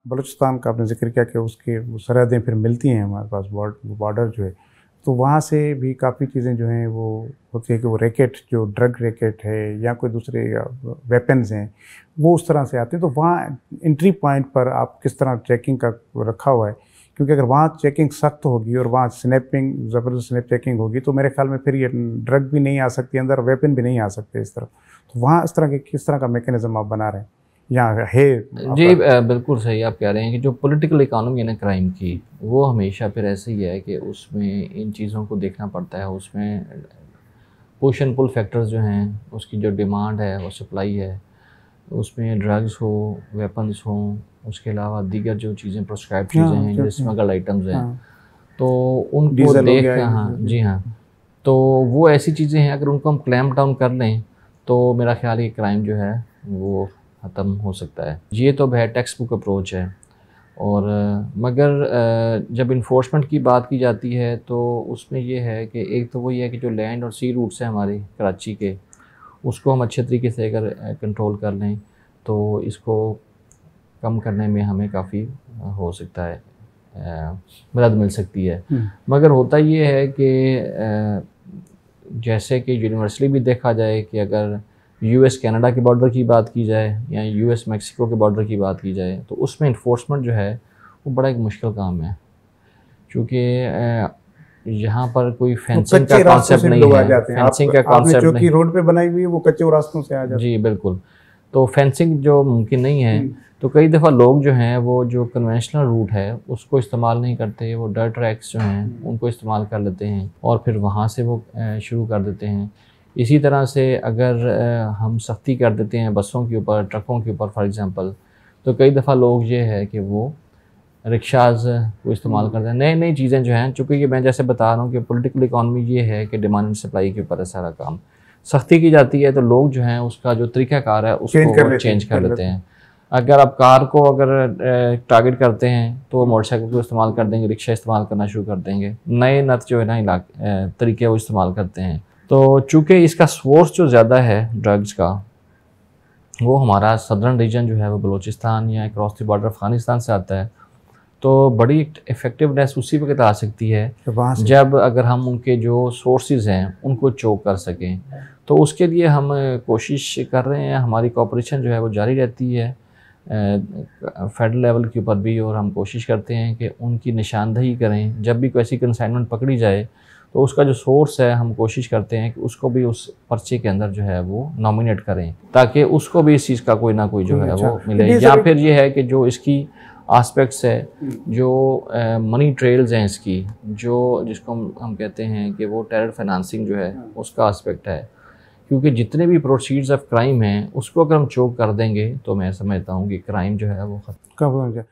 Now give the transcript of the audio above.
बलूचिस्तान का आपने ज़िक्र किया कि उसकी वो सरहदें फिर मिलती हैं हमारे पास, बॉर्डर जो है, तो वहाँ से भी काफ़ी चीज़ें जो हैं वो होती है कि वो रैकेट, जो ड्रग रैकेट है या कोई दूसरे वेपन्स हैं, वो उस तरह से आते हैं। तो वहाँ एंट्री पॉइंट पर आप किस तरह चेकिंग का रखा हुआ है? क्योंकि अगर वहाँ चेकिंग सख्त होगी और वहाँ स्नैपिंग, ज़बरदस्त स्नैप चेकिंग होगी, तो मेरे ख्याल में फिर ये ड्रग भी नहीं आ सकती अंदर, वेपन भी नहीं आ सकते इस तरफ। तो वहाँ इस तरह के किस तरह का मैकेनिज़्म आप बना रहे हैं या है जी आपका? बिल्कुल सही आप कह रहे हैं कि जो पॉलिटिकल इकोनॉमी है ना क्राइम की, वो हमेशा फिर ऐसे ही है कि उसमें इन चीज़ों को देखना पड़ता है। उसमें पुश एंड पुल फैक्टर्स जो हैं, उसकी जो डिमांड है और सप्लाई है, उसमें ड्रग्स हो, वेपन्स हों, उसके अलावा दीगर जो चीज़ें प्रिस्क्राइब्ड चीज़ें हाँ, हैं, जो क्योंकि स्मगल्ड आइटम्स हैं, हाँ, तो उनको डीज़ल हो देख गया कर ये हाँ, जो भी। जी हाँ। तो वो ऐसी चीज़ें हैं, अगर उनको हम क्लैम्प डाउन कर लें, तो मेरा ख़्याल है कि क्राइम जो है वो ख़त्म हो सकता है। ये तो है टेक्स्ट बुक अप्रोच है। और मगर जब इन्फोर्समेंट की बात की जाती है, तो उसमें ये है कि एक तो वही है कि जो लैंड और सी रूट्स हैं हमारे कराची के, उसको हम अच्छे तरीके से अगर कंट्रोल कर लें, तो इसको कम करने में हमें काफ़ी हो सकता है, मदद मिल सकती है। मगर होता ये है कि जैसे कि यूनिवर्सली भी देखा जाए कि अगर यूएस कनाडा के बॉर्डर की बात की जाए या यूएस मैक्सिको के बॉर्डर की बात की जाए, तो उसमें इन्फोर्समेंट जो है वो बड़ा एक मुश्किल काम है, क्योंकि यहाँ पर कोई वो फेंसिंग का कच्चे रास्तों कॉन्सेप्ट से भी नहीं लोग आ है, जाते हैं। आप फेंसिंग का आपने कॉन्सेप्ट चौकी नहीं। रोड पे बनाई हुई है, वो कच्चे रास्तों से आ जाते जी बिल्कुल। तो फेंसिंग जो मुमकिन नहीं है, हैं। तो कई दफ़ा लोग जो हैं वो जो कन्वेंशनल रूट है उसको इस्तेमाल नहीं करते, वो डर्ट ट्रैक्स जो हैं उनको इस्तेमाल कर लेते हैं और फिर वहाँ से वो शुरू कर देते हैं। इसी तरह से अगर हम सख्ती कर देते हैं बसों के ऊपर, ट्रकों के ऊपर फॉर एग्ज़ाम्पल, तो कई दफ़ा लोग ये है कि वो रिक्शाज़ को इस्तेमाल करते हैं। नई-नई चीज़ें जो हैं, चूँकि ये मैं जैसे बता रहा हूँ कि पॉलिटिकल इकोनॉमी ये है कि डिमांड एंड सप्लाई के ऊपर है सारा काम। सख्ती की जाती है तो लोग जो हैं उसका जो तरीक़ाकार है चेंज उसको कर वो लेते चेंज हैं, कर लेते हैं। अगर आप कार को अगर टारगेट करते हैं तो वो मोटरसाइकिल को इस्तेमाल कर देंगे, रिक्शा इस्तेमाल करना शुरू कर देंगे। नए नत जो है ना तरीके वो इस्तेमाल करते हैं। तो चूँकि इसका सोर्स जो ज़्यादा है ड्रग्स का, वो हमारा सदर्न रीजन जो है वो बलूचिस्तान या क्रॉस द बॉर्डर अफ़गानिस्तान से आता है। तो बड़ी इफ़ेक्टिवनेस उसी वक़्त आ सकती है तो वहाँ से जब अगर हम उनके जो सोर्सेज़ हैं उनको चोक कर सकें। तो उसके लिए हम कोशिश कर रहे हैं, हमारी कोऑपरेशन जो है वो जारी रहती है फेडरल लेवल के ऊपर भी, और हम कोशिश करते हैं कि उनकी निशानदेही करें। जब भी कोई ऐसी कंसाइनमेंट पकड़ी जाए तो उसका जो सोर्स है हम कोशिश करते हैं कि उसको भी उस पर्चे के अंदर जो है वो नॉमिनेट करें, ताकि उसको भी इस चीज़ का कोई ना कोई जो कोई है अच्छा वो मिले। ये या सर फिर ये है कि जो इसकी आस्पेक्ट्स है, जो मनी ट्रेल्स हैं इसकी, जो जिसको हम कहते हैं कि वो टेरर फाइनेंसिंग जो है उसका आस्पेक्ट है, क्योंकि जितने भी प्रोसीड्स ऑफ क्राइम हैं उसको अगर हम चोक कर देंगे तो मैं समझता हूँ कि क्राइम जो है वो कब